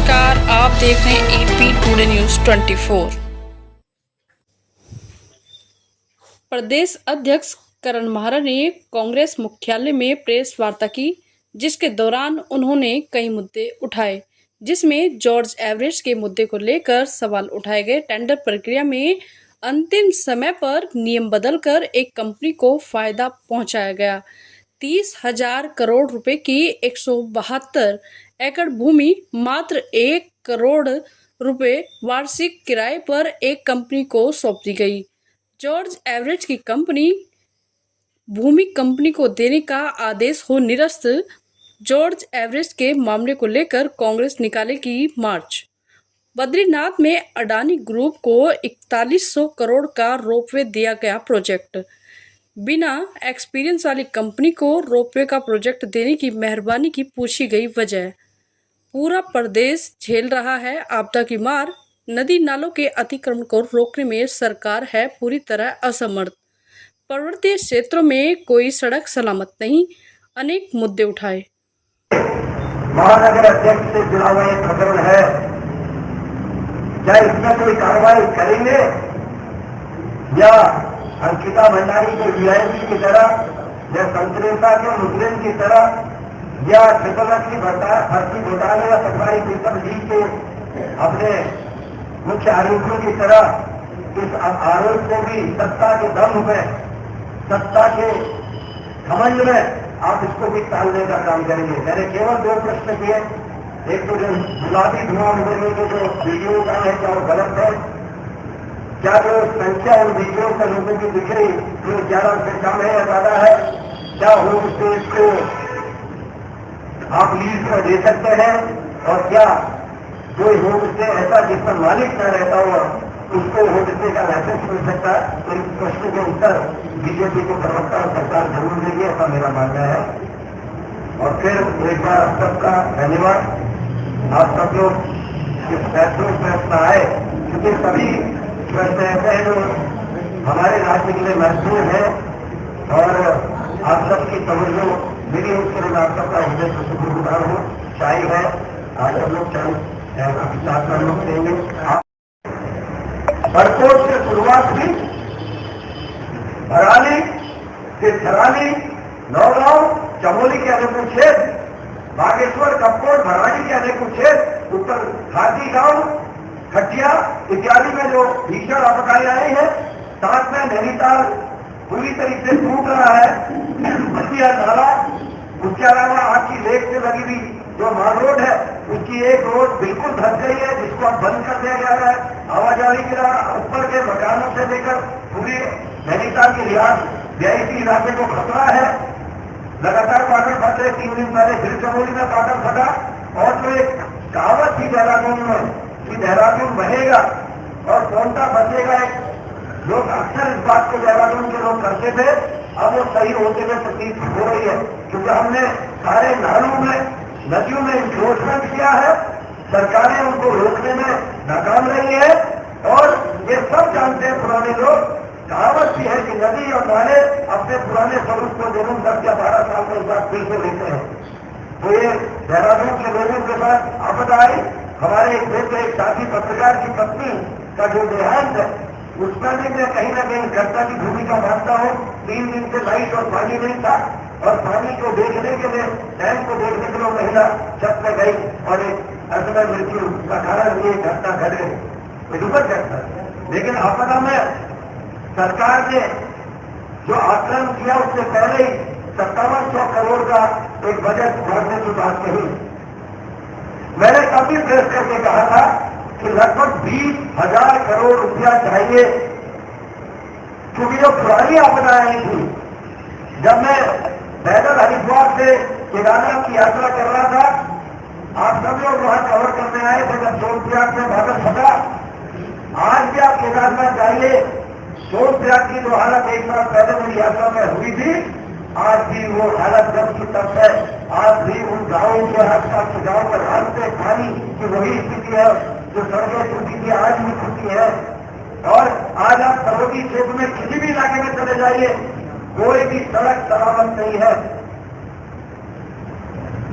नमस्कार, आप देख रहे हैं एपी टुडे न्यूज 24। प्रदेश अध्यक्ष करण माहरा ने कांग्रेस मुख्यालय में प्रेस वार्ता की, जिसके दौरान उन्होंने कई मुद्दे उठाए, जिसमें जॉर्ज एवरेस्ट के मुद्दे को लेकर सवाल उठाए गए। टेंडर प्रक्रिया में अंतिम समय पर नियम बदलकर एक कंपनी को फायदा पहुंचाया गया। 30,000 करोड़ रुपए की 172 एकड़ भूमि मात्र 1 करोड़ रुपए वार्षिक किराए पर एक कंपनी को सौंप दी गई। जॉर्ज एवरेस्ट की भूमि कंपनी को देने का आदेश हो निरस्त। जॉर्ज एवरेस्ट के मामले को लेकर कांग्रेस निकालेगी मार्च। बद्रीनाथ में अडानी ग्रुप को 4100 करोड़ का रोपवे दिया गया प्रोजेक्ट। बिना एक्सपीरियंस वाली कंपनी को रोपवे का प्रोजेक्ट देने की मेहरबानी की पूछी गई वजह। पूरा प्रदेश झेल रहा है आपदा की मार। नदी नालों के अतिक्रमण को रोकने में सरकार है पूरी तरह असमर्थ। पर्वतीय क्षेत्रों में कोई सड़क सलामत नहीं। अनेक मुद्दे उठाए। महानगर अध्यक्ष से जुड़ा हुआ एक प्रकरण है, क्या इसमें कोई कार्रवाई करेंगे या अंकिता भंडारी के वीआईपी की तरह या संतरेसा के मुजरिम की तरह या ट्रिपल की भर्ती घोटाले या पटवारी पीपल जी के अपने मुख्य आरोपियों की तरह इस आरोप को भी सत्ता के दम पे, सत्ता के घमंड में आप इसको भी टालने का काम करेंगे। मैंने केवल 2 प्रश्न किए। एक तो जो गुलाबी धुआं उड़ने के जो वीडियो का है, क्या वो गलत है? क्या जो संख्या उन वीडियो का लोगों की दिख रही जो 11 से कम है या ज्यादा है? क्या होम स्टेज को आप लीज पर दे सकते हैं? और क्या कोई होम स्टे ऐसा जिसका मालिक न रहता हुआ उसको होम स्टे का लाइसेंस मिल सकता है? तो इस प्रश्न के उत्तर बीजेपी को प्रवक्ता और सरकार जरूर देगी, ऐसा मेरा मानना है। और फिर एक बार आप सबका धन्यवाद। आप सब लोग इस फैसलों प्रश्न आए, क्योंकि सभी प्रश्न ऐसे हैं जो हमारे राज्य के लिए महत्वपूर्ण है और आप सबकी तवज्जो मिली, उसके लिए आप सबका हृदय से शुक्रगुजार हूँ। शाही है आज हम लोग चार लोग देंगे। बरकोट से शुरुआत हुई, भराली, फिर थराली, नौगांव, चमोली के अनेकों क्षेत्र, बागेश्वर, कपकोट, भराली के अनेकों क्षेत्र, उत्तर घाटी गांव, खटिया इत्यादि में जो भीषण आपदाएं आई है। साथ में नैनीताल पूरी तरीके से टूट रहा है, बसिया नाला, उसके अलावा आपकी लेक से लगी हुई जो माल रोड है उसकी एक रोड बिल्कुल धस गई है, जिसको अब बंद कर दिया जा रहा है। आवाजाही के ऊपर के मकानों से लेकर पूरी नैनीताल की रियासत व्यापी इलाके को खतरा है। लगातार बादल फट रहे। 3 दिन पहले फिर चमोली में बादल फटा। और जो एक कहावत थी देहरादून में कि देहरादून बहेगा और कोंटा बचेगा, लोग अक्सर इस बात को देहरादून के लोग करते थे, अब वो सही होते हुए प्रतीत हो रही है, क्योंकि हमने सारे नालों में, नदियों में इंक्रोचमेंट किया है। सरकारें उनको रोकने में नाकाम रही है और ये सब जानते हैं पुराने लोग। कहावत भी है कि नदी और नाले अपने पुराने स्वरूप को जरूर 10 या 12 साल में एक बार फिर से लेते हैं। तो ये देहरादून के लोगों के साथ आपदा आई। हमारे एक मित्र, एक साथी पत्रकार की पत्नी का जो देहांत है, उसमें भी मैं कहीं ना कहीं कर्ता की भूमिका मानता हूँ। 3 दिन से लाइट और पानी नहीं था और पानी को देखने के लिए, डैम को देखने के लिए महिला छत में गई और एक असमय मृत्यु का कारण ये घटना घट गई। दुखद घटना। लेकिन आपदा में सरकार ने जो आकलन किया उससे पहले ही 5700 करोड़ का एक बजट बढ़ने की बात कही। मैंने कभी प्रेस करके कहा था कि लगभग 20,000 करोड़ रुपया चाहिए, क्योंकि जो पुरानी आपदाएं थी, जब मैं पैदल हरिद्वार से केदारनाथ की यात्रा कर रहा था, आप सब लोग वहां कवर करने आए थे जब सोनप्रयाग में बादल फटा। आज भी आप केदारनाथ जाइए, सोनप्रयाग की जो हालत 1 साल पहले मेरी यात्रा में हुई थी, आज भी वो हालत जब की तब है। आज भी उन गांवों के आसपास के गांव पर रास्ते पानी की वही स्थिति है, जो सड़कें टूटी थी आज भी टूटी है। और आज आप पर्वतीय क्षेत्र में किसी भी इलाके में चले जाइए, कोई भी सड़क सलामत नहीं है।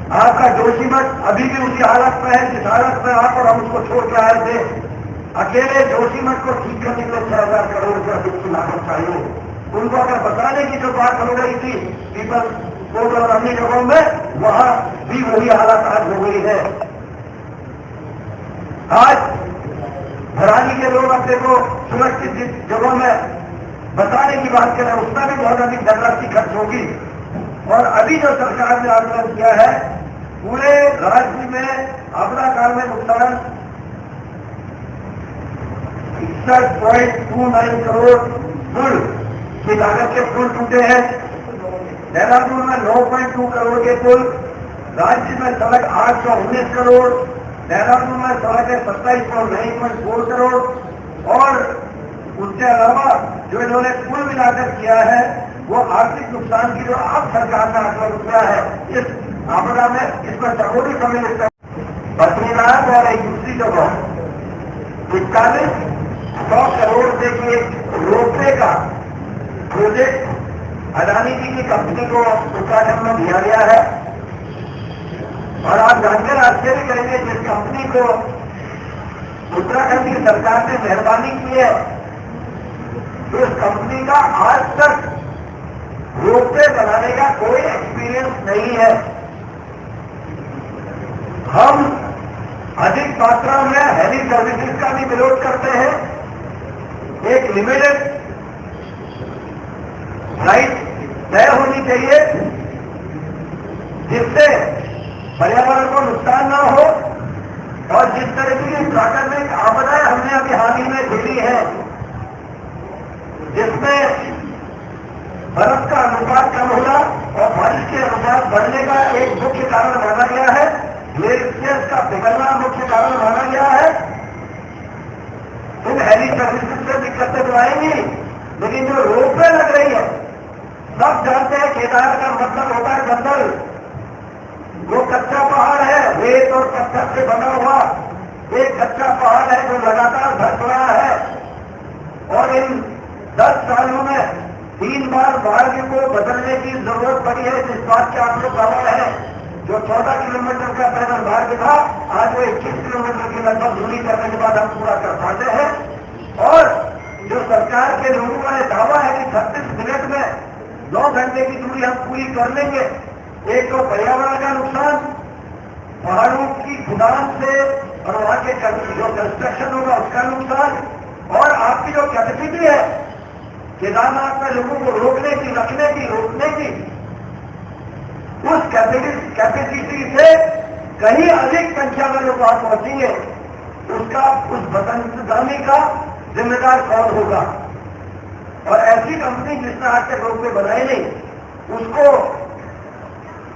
आपका जोशीमठ अभी भी उसी हालत में है जिस हालत में आप और हम उसको छोड़ के आए थे। अकेले जोशीमठ को ठीक करने के लिए 6,000 करोड़ रुपया की लागत चाहिए। उनको अगर बताने की जो बात हो रही थी पीपल कोर्ट और अन्य जगहों में, वहां भी वही हालत आज हो गई है। आज भरानी के लोग अपने को सुरक्षित जगहों में बताने की बात करें, उसमें भी बहुत अधिक धनराशि खर्च होगी। और अभी जो सरकार ने आकलन किया है, पूरे राज्य में आपदा काल में नुकसान 61.29 करोड़ पुल की लागत के पुल टूटे हैं। देहरादून में 9.2 करोड़ के पुल, राज्य में सड़क 819 करोड़, देहरादून में सड़क है 27.9 करोड़। और उसके अलावा जो इन्होंने कुल मिलाकर किया है वो आर्थिक नुकसान की जो अब सरकार ने आकलन किया है इस आपदा में, इसमें चकोरी समय लगता है। बद्रीनाथ और एक दूसरी जगह 4100 करोड़ से की एक रोपवे का प्रोजेक्ट अडानी जी की कंपनी को उत्तराखंड में दिया गया है। और आप जानकर आश्चर्य करेंगे, जिस कंपनी को उत्तराखंड की सरकार ने मेहरबानी की है, तो इस कंपनी का आज तक रोपवे बनाने का कोई एक्सपीरियंस नहीं है। हम अधिक मात्रा में हेली सर्विसेज का भी विरोध करते हैं। एक लिमिटेड फ्लाइट तय होनी चाहिए जिससे पर्यावरण को नुकसान ना हो। और जिस तरह की प्राकृतिक आपदाएं हमने अभी हाल ही में झेली है, जिसमें बर्फ का अनुपात कम होना और बारिश के अनुपात बढ़ने का एक मुख्य कारण माना गया है, ग्लेशियर्स का पिघलना मुख्य कारण माना गया है। इन हेली सर्विसेज से दिक्कतें तो आएंगी, लेकिन जो रोपवे लग रही है, सब जानते हैं केदार का मतलब होता है जंगल। वो कच्चा पहाड़ है, रेत और पत्थर से बना हुआ एक कच्चा पहाड़ है जो लगातार धस रहा है। और इन 10 सालों में 3 बार मार्ग को बदलने की जरूरत पड़ी है, जिस बात के आप लोग गवाह है। जो 14 किलोमीटर का पैदल मार्ग था, आज वो 21 किलोमीटर की लगभग दूरी करने के बाद हम पूरा कर पाते हैं। और जो सरकार के लोगों का दावा है कि 36 मिनट में 9 घंटे की दूरी हम पूरी कर लेंगे, एक तो पर्यावरण का नुकसान, पहाड़ों की खुदान से और वहां के जो कंस्ट्रक्शन होगा उसका नुकसान, और आपकी जो कैपेसिटी है केदारनाथ में लोगों को रोकने की, रखने की, रोकने की, उस कैपेसिटी से कहीं अधिक संख्या में लोग वहां पहुंचेंगे, उसका उस बदंतगामी का जिम्मेदार कौन होगा। और ऐसी कंपनी जिसने आज तक रोपवे बनाए नहीं, उसको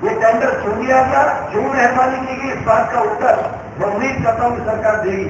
ये टेंडर छू दिया गया, क्यों मेहरबानी की गई, इस बात का उत्तर मैं उम्मीद करता हूं कि सरकार देगी।